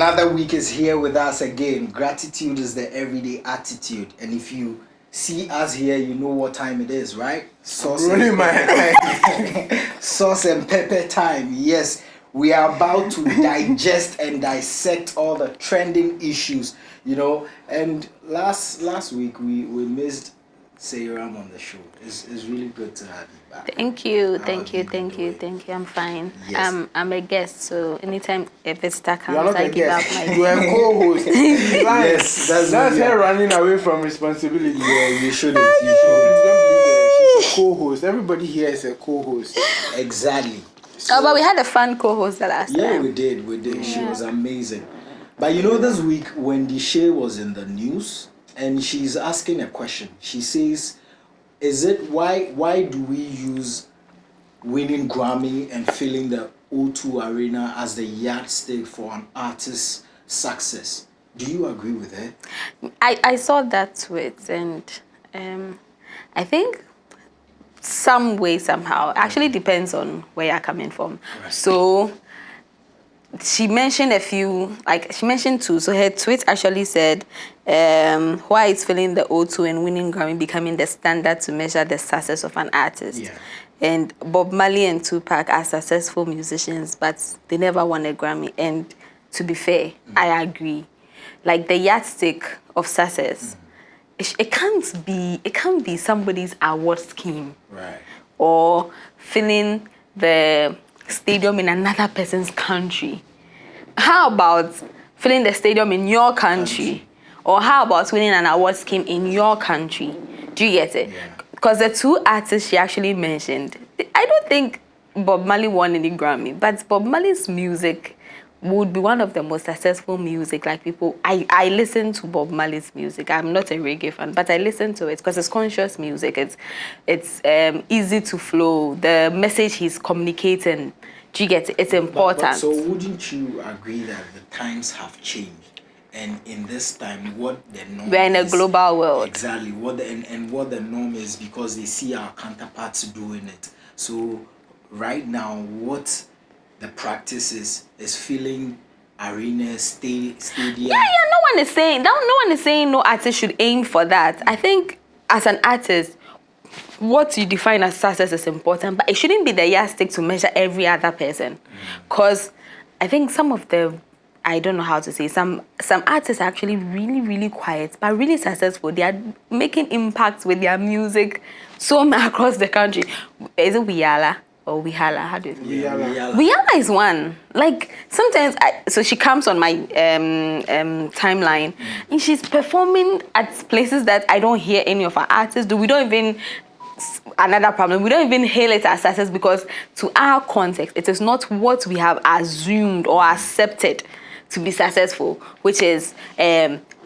Another week is here with us again. Gratitude is the everyday attitude. And if you see us here, you know what time it is, right? Sauce and pepper time. Yes, we are about to digest and dissect all the trending issues, you know. And last week we missed Sayram on the show. It's really good to have you back. Thank you. I'm fine. Yes. I'm a guest, so anytime a visitor comes, not I a give up guest. my You are a co-host. Yes, that's her running away from responsibility. Yeah, you shouldn't. Please don't believe her. She's a co-host. Everybody here is a co-host. Exactly. Oh, but we had a fun co-host the last time. Yeah, we did. She was amazing. But you know, this week Wendy Shay was in the news and she's asking a question. She says, "Is it why do we use winning Grammy and filling the O2 Arena as the yardstick for an artist's success?" Do you agree with her? I saw that tweet, and I think some way, somehow, actually depends on where you're coming from. Right. So she mentioned she mentioned two. So her tweet actually said, why is filling the O2 and winning Grammy becoming the standard to measure the success of an artist? Yeah. And Bob Marley and Tupac are successful musicians, but they never won a Grammy. And to be fair, I agree. Like the yardstick of success, it can't be somebody's award scheme, Right. or filling the stadium in another person's country. How about filling the stadium in your country? Or how about winning an award scheme in your country? Do you get it? Yeah. Because the two artists she actually mentioned, I don't think Bob Marley won any Grammy, but Bob Marley's music would be one of the most successful music. Like people, I listen to Bob Marley's music. I'm not a reggae fan, but I listen to it because it's conscious music. It's easy to flow. The message he's communicating, do you get it? It's important. But so wouldn't you agree that the times have changed? And in this time, what the norm We're in a is, global world. Exactly. What the norm is, because they see our counterparts doing it. So right now, what the practice is filling arenas, stadium. Yeah. No one is saying no artist should aim for that. I think as an artist, what you define as success is important, but it shouldn't be the yardstick to measure every other person. Because I think some of the, I don't know how to say, some artists are actually really, really quiet, but really successful. They are making impacts with their music so much across the country. Is it Wiala? Or Wihala, how do you say it? Wihala is one. Like sometimes, so she comes on my timeline, and she's performing at places that I don't hear any of our artists do. We don't even, another problem, we don't even hail it as success because to our context, it is not what we have assumed or accepted to be successful, which is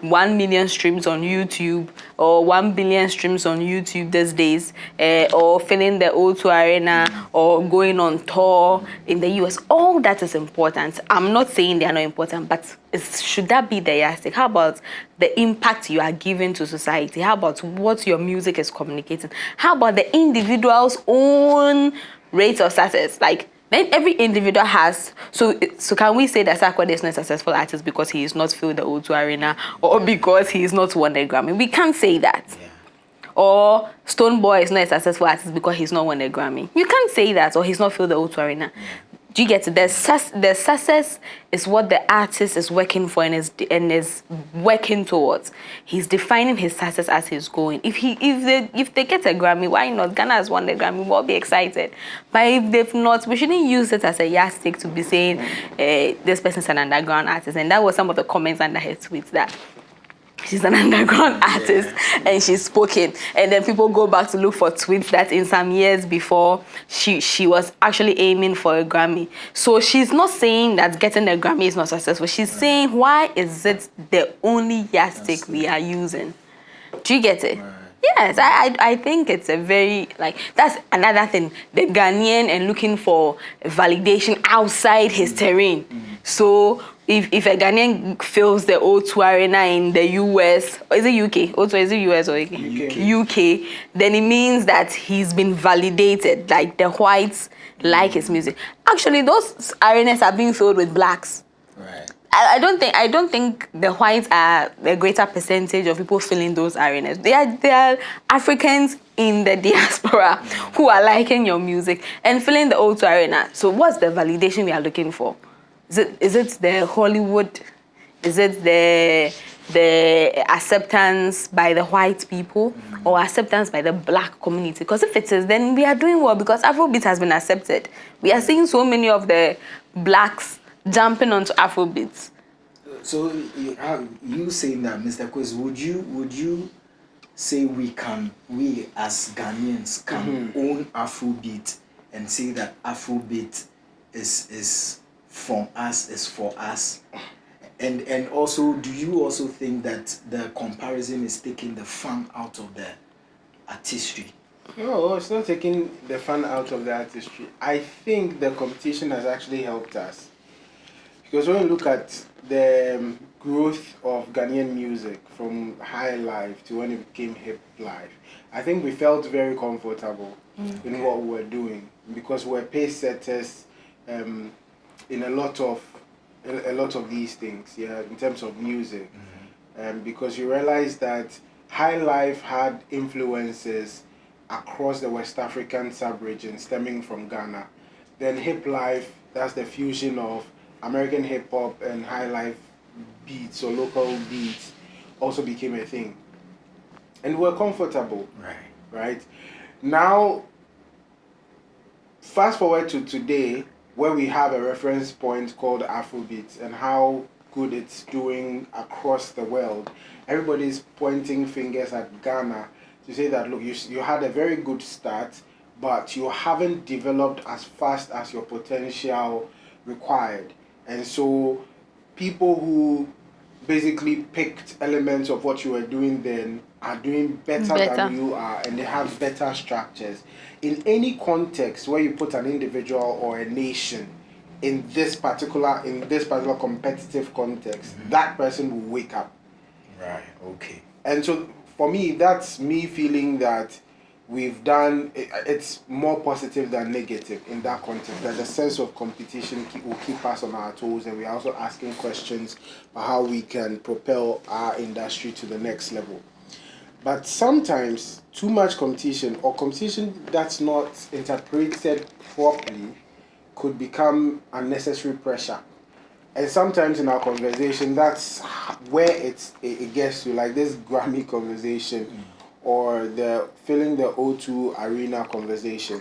1 million streams on YouTube or 1 billion streams on YouTube these days, or filling the O2 Arena or going on tour in the US. All that is important. I'm not saying they are not important, but should that be the yardstick? How about the impact you are giving to society? How about what your music is communicating? How about the individual's own rate of success? Like, then every individual has, so can we say that Sarkodie is not a successful artist because he is not filled the O2 Arena or because he is not won a Grammy? We can't say that. Yeah. Or Stonebwoy is not a successful artist because he's not won a Grammy. You can't say that, or he's not filled the O2 Arena. Do you get it? The success is what the artist is working for and is working towards. He's defining his success as he's going. If they get a Grammy, why not? Ghana has won the Grammy, we'll be excited. But if they've not, we shouldn't use it as a yardstick to be saying this person's an underground artist. And that was some of the comments under her tweets, that she's an underground artist and she's spoken. And then people go back to look for tweets that in some years before she was actually aiming for a Grammy. So she's not saying that getting a Grammy is not successful. She's saying, why is it the only yardstick we are using? Do you get it? Yes, I think it's a very, like, that's another thing. The Ghanaian and looking for validation outside his terrain. So if a Ghanaian fills the O2 Arena in the US, or is it UK? O2, is it US or UK, then it means that he's been validated, like the whites like his music. Actually, those arenas are being filled with blacks. Right. I don't think the whites are a greater percentage of people filling those arenas. They are Africans in the diaspora who are liking your music and filling the O2 arena. So what's the validation we are looking for? Is it the Hollywood? Is it the acceptance by the white people or acceptance by the black community? Because if it is, then we are doing well because Afrobeat has been accepted. We are seeing so many of the blacks jumping onto Afrobeats. So you saying that, Mr. Quiz, would you say we as Ghanaians can own Afrobeat and say that Afrobeat is from us, is for us? And also, do you also think that the comparison is taking the fun out of the artistry? No, it's not taking the fun out of the artistry. I think the competition has actually helped us. Because when you look at the growth of Ghanaian music from high life to when it became hip life, I think we felt very comfortable in what we were doing because we're pace setters in a lot of these things, in terms of music. Because you realize that high life had influences across the West African sub-region stemming from Ghana. Then hip life, that's the fusion of American hip hop and high life beats or local beats, also became a thing. And we're comfortable. Right? Now, fast forward to today, where we have a reference point called Afrobeat and how good it's doing across the world. Everybody's pointing fingers at Ghana to say that, look, you had a very good start, but you haven't developed as fast as your potential required. And so people who basically picked elements of what you were doing then are doing better than you are, and they have better structures. In any context where you put an individual or a nation in this particular competitive context, that person will wake up. Right, okay. And so for me, that's me feeling that we've done, it's more positive than negative in that context, that the sense of competition will keep us on our toes, and we're also asking questions about how we can propel our industry to the next level. But sometimes too much competition, or competition that's not interpreted properly, could become unnecessary pressure. And sometimes in our conversation, that's where it gets to, like this Grammy conversation or the filling the O2 arena conversation.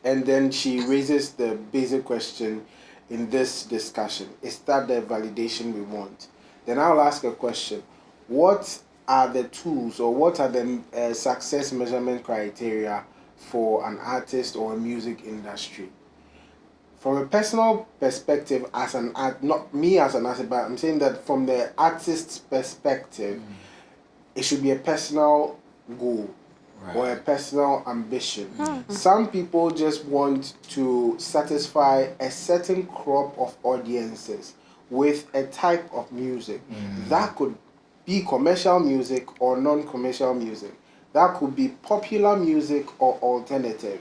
And then she raises the basic question in this discussion: is that the validation we want? Then I'll ask a question: what are the tools, or what are the success measurement criteria for an artist or a music industry? From a personal perspective, not me as an artist, but I'm saying that from the artist's perspective, it should be a personal goal or a personal ambition. Some people just want to satisfy a certain crop of audiences with a type of music. That could be commercial music or non-commercial music. That could be popular music or alternative.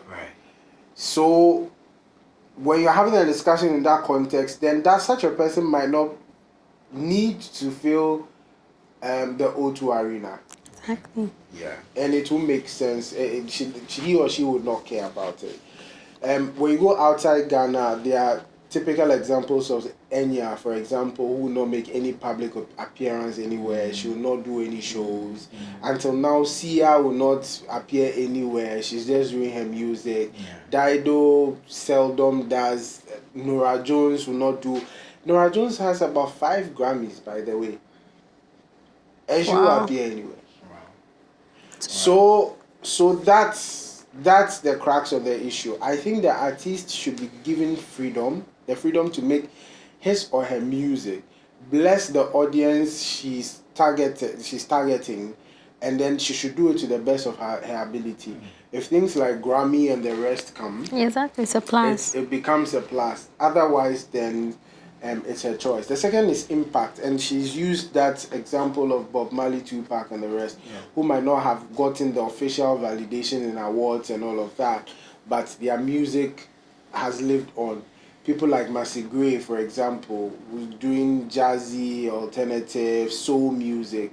So when you're having a discussion in that context, then such a person might not need to fill the O2 arena. Exactly. Yeah. And it will make sense. He or she would not care about it. When you go outside Ghana, there are typical examples of Enya, for example, who will not make any public appearance anywhere. She will not do any shows. Until now, Sia will not appear anywhere. She's just doing her music. Dido seldom does. Nora Jones will not do. Nora Jones has about 5 Grammys, by the way. And she will appear anywhere. So that's the crux of the issue. I think the artist should be given the freedom to make his or her music, bless the audience she's targeting, and then she should do it to the best of her ability. If things like Grammy and the rest come, Exactly, it's a plus. it becomes a plus. Otherwise, then it's her choice. The second is impact, and she's used that example of Bob Marley, Tupac, and the rest, who might not have gotten the official validation in awards and all of that, but their music has lived on. people like Massey Gray, for example, who's doing jazzy, alternative, soul music.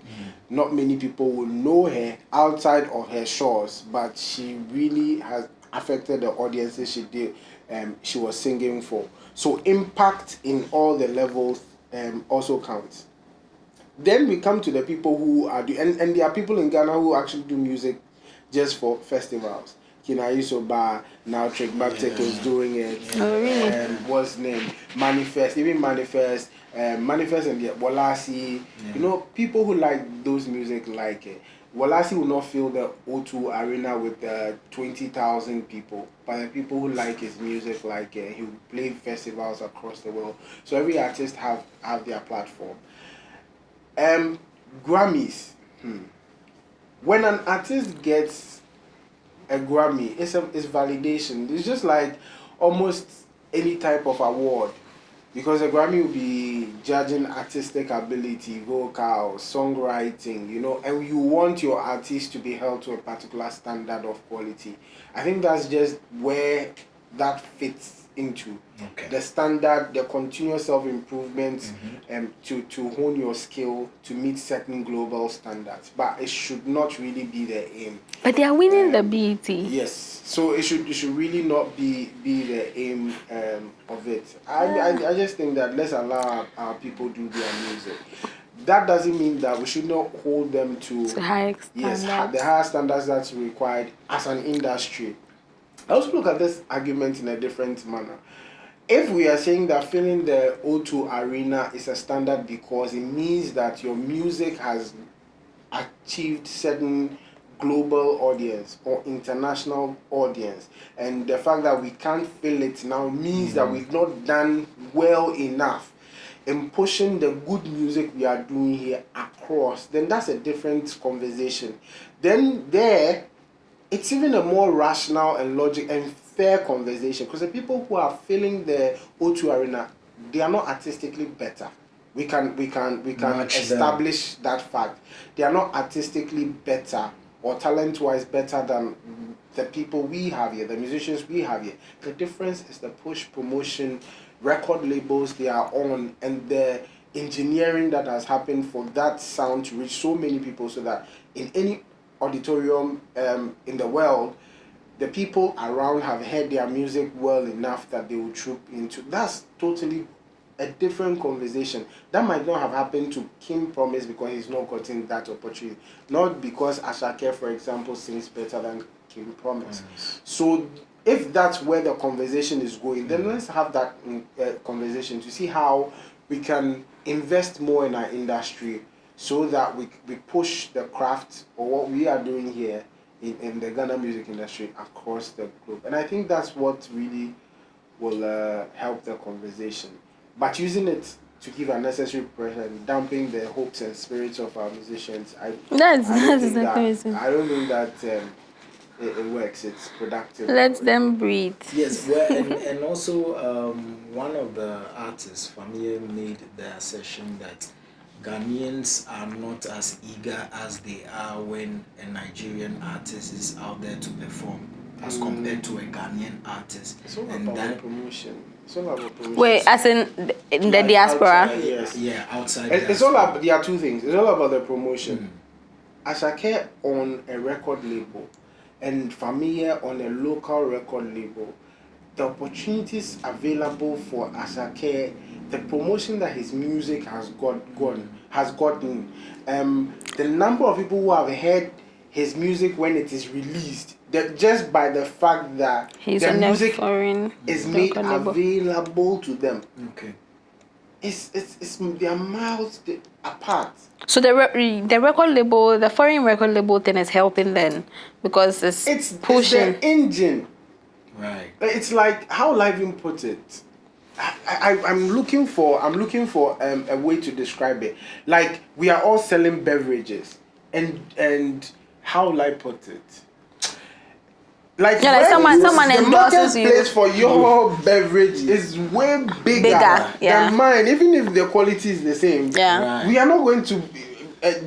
Not many people will know her outside of her shores, but she really has affected the audiences she was singing for. So impact in all the levels also counts. Then we come to the people who are and there are people in Ghana who actually do music just for festivals. Kinayi Soba, now Trick Baptek is doing it. Oh, really? What's his name? Manifest and the Walasi. You know, people who like those music like it. Walasi will not fill the O2 arena with 20,000 people, but the people who like his music like it, he will play festivals across the world. So every artist have their platform. Grammys. When an artist gets a Grammy, it's validation. It's just like almost any type of award, because a Grammy will be judging artistic ability, vocal, songwriting, you know, and you want your artist to be held to a particular standard of quality. I think that's just where that fits into the standard, the continuous self-improvement, to hone your skill to meet certain global standards. But it should not really be the aim. But they are winning the BET. Yes, so it should really not be the aim of it. I just think that let's allow our people do their music. That doesn't mean that we should not hold them to high standards. The higher standards that's required as an industry. I also look at this argument in a different manner. If we are saying that filling the O2 arena is a standard because it means that your music has achieved certain global audience or international audience, and the fact that we can't fill it now means that we've not done well enough in pushing the good music we are doing here across, then that's a different conversation. Then it's even a more rational and logic and fair conversation, because the people who are filling the O2 arena, they are not artistically better. We can establish that fact. They are not artistically better or talent-wise better than the people we have here, the musicians we have here. The difference is the push, promotion, record labels they are on, and the engineering that has happened for that sound to reach so many people, so that in any auditorium in the world, the people around have heard their music well enough that they will troop into. That's totally a different conversation. That might not have happened to Kim Promise because he's not gotten that opportunity. Not because Ashake, for example, sings better than Kim Promise. So if that's where the conversation is going, then let's have that conversation to see how we can invest more in our industry, so that we push the craft or what we are doing here in the Ghana music industry across the globe. And I think that's what really will help the conversation. But using it to give unnecessary pressure and damping the hopes and spirits of our musicians, I don't think that it works. It's productive. Let them breathe. Yes, well, and also one of the artists, Famia, made the assertion that Ghanaians are not as eager as they are when a Nigerian artist is out there to perform as compared to a Ghanaian artist. It's all about promotion. It's all about promotion. Wait, as in the diaspora? Outside, yes. Yeah, outside. It's all about, there are two things. It's all about the promotion. Ashake on a record label and Familia on a local record label, the opportunities available for Ashake, the promotion that his music has gotten, the number of people who have heard his music when it is released, that just by the fact that the music is made available to them. Okay. It's they are miles apart. So the record label, the foreign record label thing is helping them because it's pushing. It's the engine. Right. It's like, how will I even put it? I'm looking for a way to describe it. Like, we are all selling beverages, and how will I put it? Like, yeah, like someone endorses you. The marketplace for your beverage is way bigger yeah, than mine, even if the quality is the same. Yeah. Right. We are not going to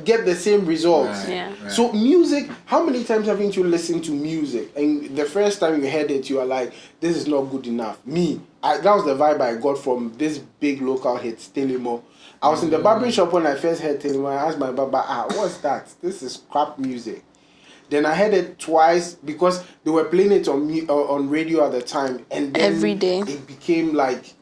get the same results. Right, Yeah. right. So music, how many times haven't you listened to music and the first time you heard it you are like, this is not good enough? That was the vibe I got from this big local hit, Stilimo. I was in the barbering shop when I first heard Stilimo. I asked my barber, what's that? This is crap music. Then I heard it twice because they were playing it on radio at the time, and then Every day. it became like,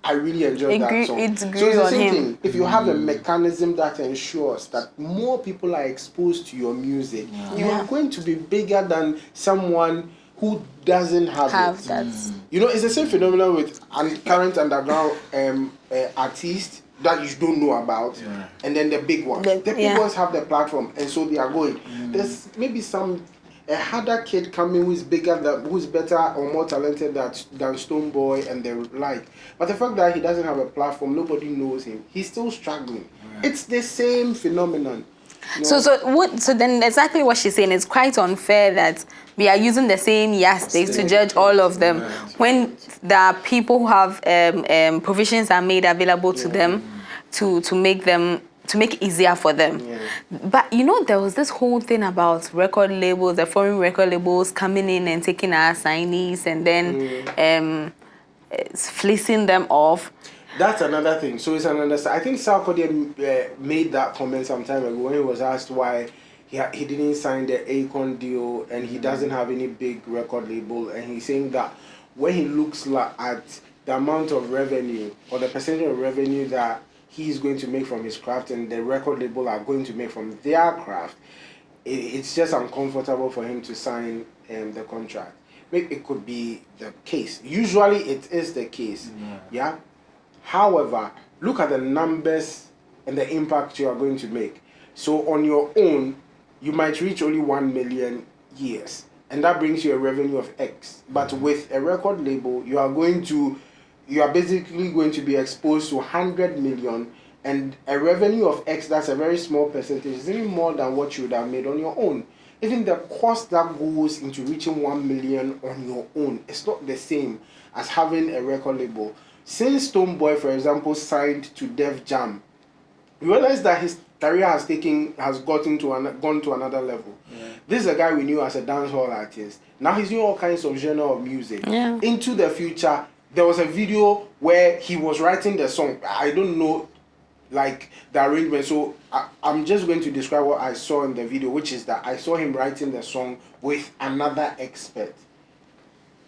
I really enjoyed that song. It So grew it's the on same him. thing. If you have a mechanism that ensures that more people are exposed to your music, you are going to be bigger than someone who doesn't have it. That. You know, it's the same phenomenon with current underground artists that you don't know about, and then the big ones. The big ones have the platform, and so they are going. There's maybe a harder kid coming who's better or more talented than Stone Boy and the like. But the fact that he doesn't have a platform, nobody knows him. He's still struggling. It's the same phenomenon. You know? So then exactly what she's saying is quite unfair that we are using the same yardsticks to judge all of them when there are people who have provisions are made available to them to make it easier for them. But you know, there was this whole thing about record labels, the foreign record labels coming in and taking our signees and then fleecing them off. That's another thing. So it's I think Sarkodie made that comment some time ago when he was asked why he didn't sign the Akon deal and he doesn't have any big record label, and he's saying that when he looks at the amount of revenue or the percentage of revenue that he's going to make from his craft and the record label are going to make from their craft, it's just uncomfortable for him to sign the contract. Maybe it could be the case. Usually it is the case. Yeah. However, look at the numbers and the impact you are going to make. So on your own, you might reach only 1 million years, and that brings you a revenue of X. But with a record label, you are basically going to be exposed to 100 million, and a revenue of X, that's a very small percentage, is even more than what you would have made on your own. Even the cost that goes into reaching 1 million on your own, it's not the same as having a record label. Since Stone Boy, for example, signed to Def Jam, you realize that his career has gone to another level. This is a guy we knew as a dancehall artist. Now he's doing all kinds of genre of music. Into the future, there was a video where he was writing the song. I don't know, like, the arrangement. So I'm just going to describe what I saw in the video, which is that I saw him writing the song with another expert.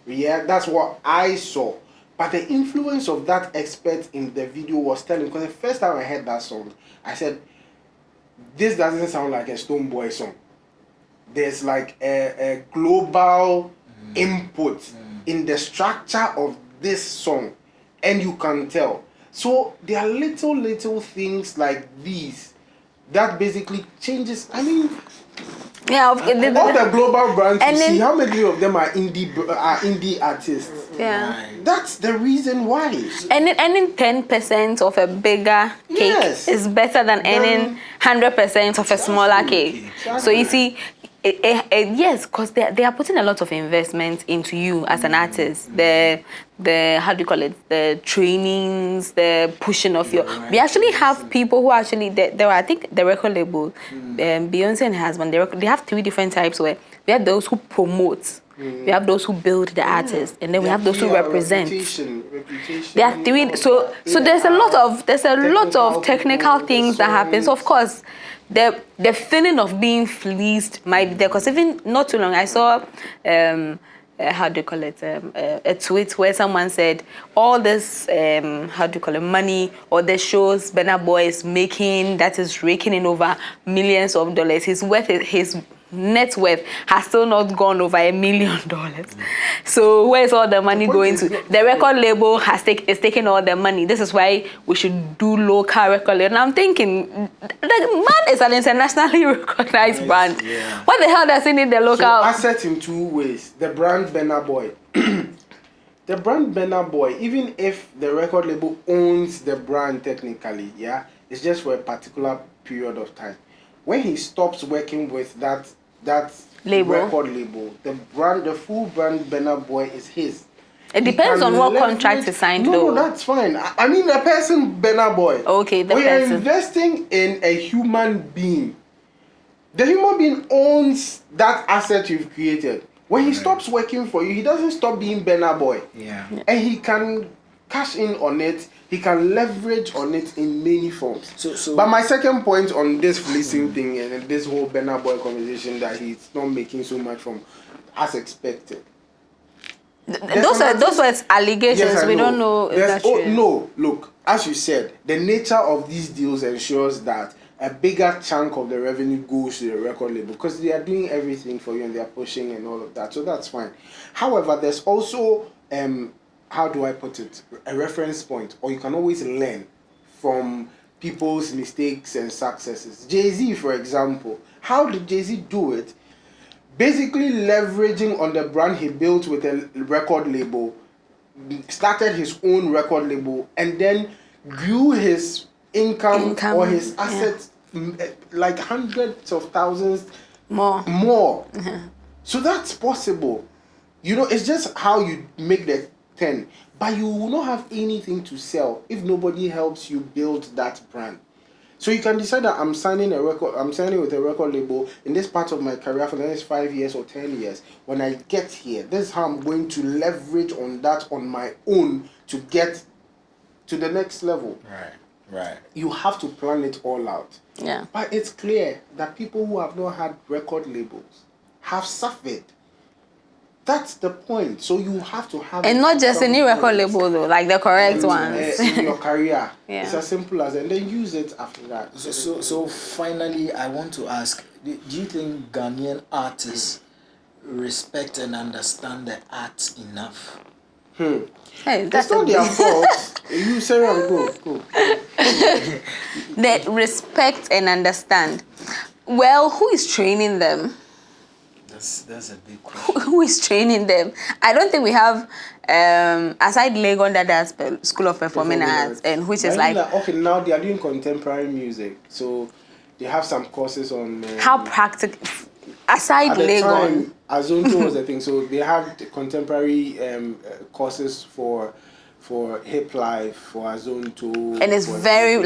Yeah, that's what I saw. But the influence of that expert in the video was telling, because the first time I heard that song, I said, this doesn't sound like a Stone Boy song. There's like a global input in the structure of this song, and you can tell. So there are little things like these that basically changes. I mean, all the global brands you see, how many of them are indie artists? That's the reason why. And earning 10% of a bigger cake is better than earning 100% of a smaller cake. Exactly. So you see, yes, because they are putting a lot of investment into you as an artist. The how do you call it? The trainings, the pushing of your. We actually have people who actually there are, I think the record label, Beyonce and her husband. They have 3 different types where we have those who promote. We have those who build the artist, and then we have those who represent. Reputation. There are 3. So there's a lot of technical things that happen. So of course, the feeling of being fleeced might be there, because even not too long I saw how do you call it, a tweet where someone said all this how do you call it, money or the shows Burna Boy is making, that is raking in over millions of dollars, his net worth has still not gone over $1 million. So where's all the money going to? The record label is taking all the money. This is why we should do local record label. And I'm thinking, the man is an internationally recognized brand. What the hell does he need the local? So asset in 2 ways. The brand Burna Boy. The brand Burna Boy, even if the record label owns the brand technically, it's just for a particular period of time. When he stops working with that record label, the full brand Burna Boy is his. It depends on what contract is signed, no, though. No, that's fine. I mean, a person, Burna Boy. Okay, the when person. you're investing in a human being, the human being owns that asset you've created. When he stops working for you, he doesn't stop being Burna Boy. Yeah. And he can cash in on it. He can leverage on it in many forms. But my second point on this fleecing thing and this whole Burna Boy conversation, that he's not making so much from as expected. Those were allegations. Yes, we don't know if that's true. No, look, as you said, the nature of these deals ensures that a bigger chunk of the revenue goes to the record label because they are doing everything for you and they are pushing and all of that. So that's fine. However, there's also how do I put it? A reference point, or you can always learn from people's mistakes and successes. Jay-Z, for example, how did Jay-Z do it? Basically leveraging on the brand he built with a record label, started his own record label, and then grew his income or his assets like hundreds of thousands more. Mm-hmm. So that's possible. You know, it's just how you make the 10, but you will not have anything to sell if nobody helps you build that brand. So you can decide that I'm signing with a record label in this part of my career for the next 5 years or 10 years. When I get here, this is how I'm going to leverage on that on my own to get to the next level. Right. You have to plan it all out. Yeah. But it's clear that people who have not had record labels have suffered. That's the point. So you have to have... And not just any record label, though, like the correct ones. In your career. Yeah. It's as simple as that. And then use it after that. So finally, I want to ask, do you think Ghanaian artists respect and understand the arts enough? Hey, that's not their fault. You say, go. They respect and understand. Well, who is training them? That's a big question. Who is training them? I don't think we have, aside Legon, that's School of Performing Arts, and which is like... Okay, now they are doing contemporary music, so they have some courses on... how practical... Aside Legon... Azonto was the thing, so they have the contemporary courses for hip life, for Azonto, and it's very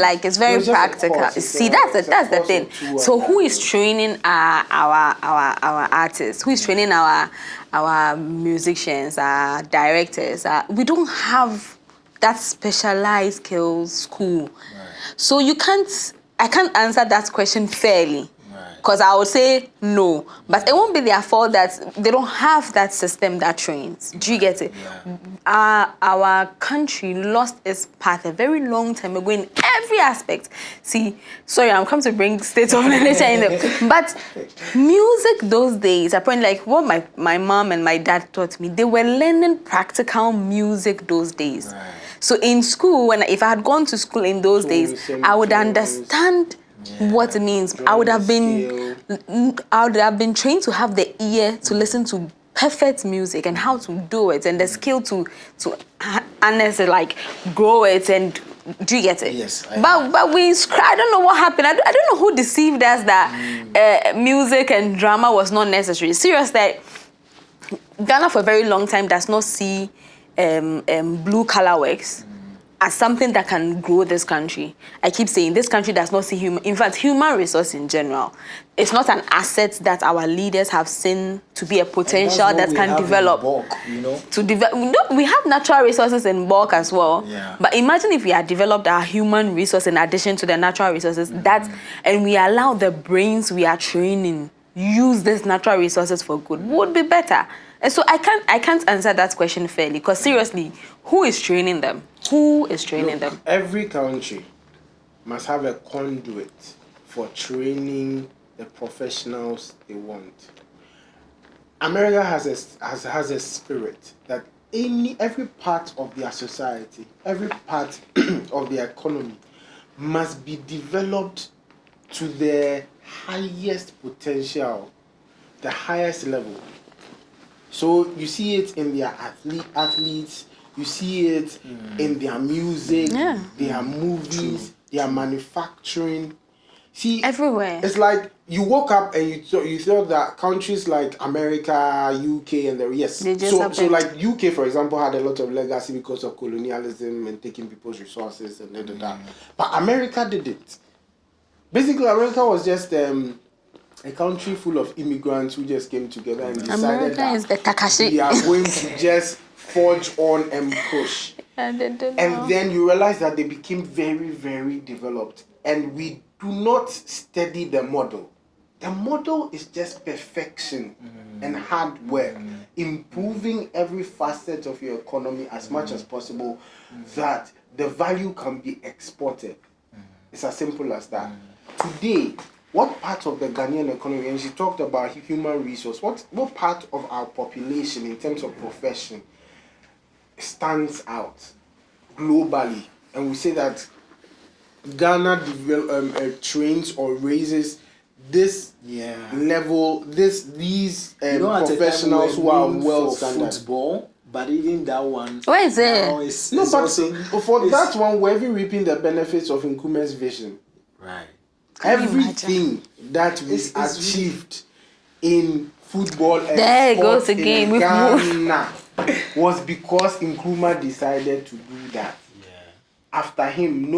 practical. See, that's the thing. So who is training our artists? Who is training our musicians, our directors? We don't have that specialized skills school. Right. So I can't answer that question fairly. Because I would say no, but it won't be their fault that they don't have that system that trains. Do you get it? Yeah. Our country lost its path a very long time ago in every aspect. See, sorry, I'm come to bring state of the nation in there. But music those days, apparently, like what my mom and my dad taught me, they were learning practical music those days. Right. So in school, if I had gone to school in those days, I would understand what it means. I would have been trained to have the ear to listen to perfect music and how to do it and the skill to harness it, like grow it, and do you get it? Yes. But I don't know what happened. I don't know who deceived us that music and drama was not necessary. Seriously, Ghana for a very long time does not see blue collar works as something that can grow this country. I keep saying this country does not see human resource in general. It's not an asset that our leaders have seen to be a potential that can develop. Bulk, you know? We have natural resources in bulk as well. Yeah. But imagine if we had developed our human resource in addition to the natural resources, and we allow the brains we are training use these natural resources for good, would be better. And so I can't answer that question fairly, because seriously, who is training them? Who is training them? Every country must have a conduit for training the professionals they want. America has a spirit that every part of their society, every part of their economy must be developed to their highest potential, the highest level. So you see it in their athletes, you see it in their music, their movies, their manufacturing. See, Everywhere. it's like you woke up and you thought that countries like America, UK, and the yes. They just So happened. like UK, for example, had a lot of legacy because of colonialism and taking people's resources and da. But America didn't. Basically, America was just a country full of immigrants who just came together and decided America that is the Takashi. we are going to just forge on and push. And then you realize that they became very, very developed. And we do not study the model. The model is just perfection and hard work, improving every facet of your economy as much as possible that the value can be exported. It's as simple as that. Today, what part of the Ghanaian economy, and she talked about human resource, what part of our population in terms of profession stands out globally? And we say that Ghana trains or raises this level, these professionals who are well standard. Football, but even that one. Where is it? Now That one, we're even reaping the benefits of Nkume's vision. Right. Everything that we achieved in football and there it sports goes again. in Ghana was because Nkrumah decided to do that. After him,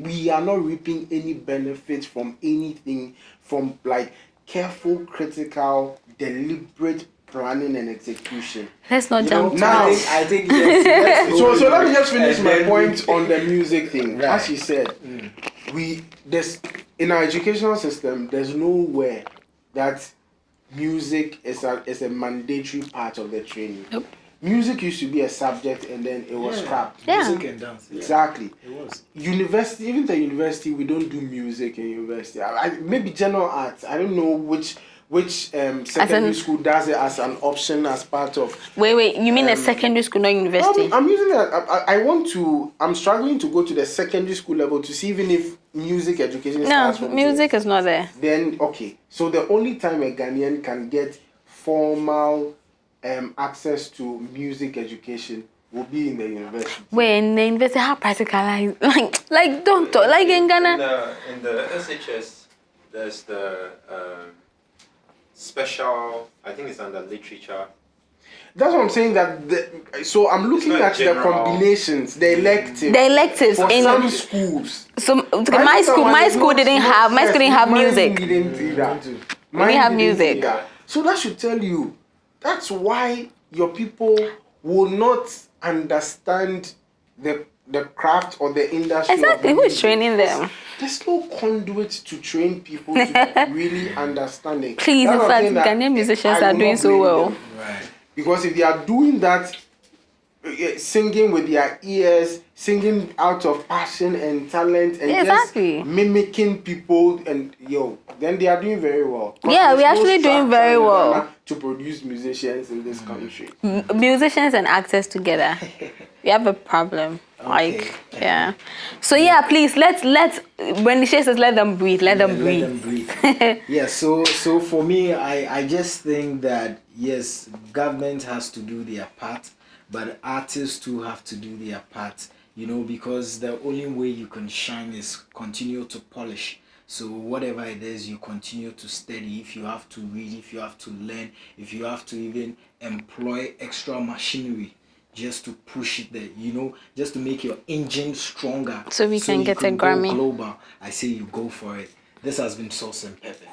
we are not reaping any benefits from anything from like careful, critical, deliberate planning and execution. Let's not jump now. I think yes, so let me just finish my point on the music thing. Right. As she said, in our educational system, there's nowhere that music is a mandatory part of the training. Nope. Music used to be a subject and then it was scrapped. Yeah. Music and dance. Yeah. Exactly. It was. University, even the university, we don't do music in university. Maybe general arts. I don't know which secondary school does it as an option as part of. Wait. You mean a secondary school, not university? I'm using it. I'm struggling to go to the secondary school level to see even if music education starts from music is not there. Then okay. So the only time a Ghanaian can get formal access to music education will be in the university. Wait, in the university, how practicalized? Like don't talk. Like in Ghana. In the SHS, there's the special. I think it's under literature. That's what I'm saying. So I'm looking at the combinations, the electives for in some schools. So my school didn't have music. We didn't do that. We didn't have music. So that should tell you. That's why your people will not understand the craft or the industry. Exactly. Who is training them? There's no conduit to train people to really understand it. Please, in fact, Ghanaian musicians are doing so well. Right. Because if they are doing that, singing with their ears, singing out of passion and talent, and just mimicking people, and then they are doing very well. Yeah, we're actually doing very well to produce musicians in this country. Musicians and actors together, we have a problem. Okay. So please let's when she says let them breathe, let them breathe. Yeah. So for me, I just think that yes, government has to do their part, but artists too have to do their part. Because the only way you can shine is continue to polish. So whatever it is, you continue to study. If you have to read, if you have to learn, if you have to even employ extra machinery just to push it there, just to make your engine stronger. So we can get a Grammy. Global. I say you go for it. This has been Sauce and Pepper.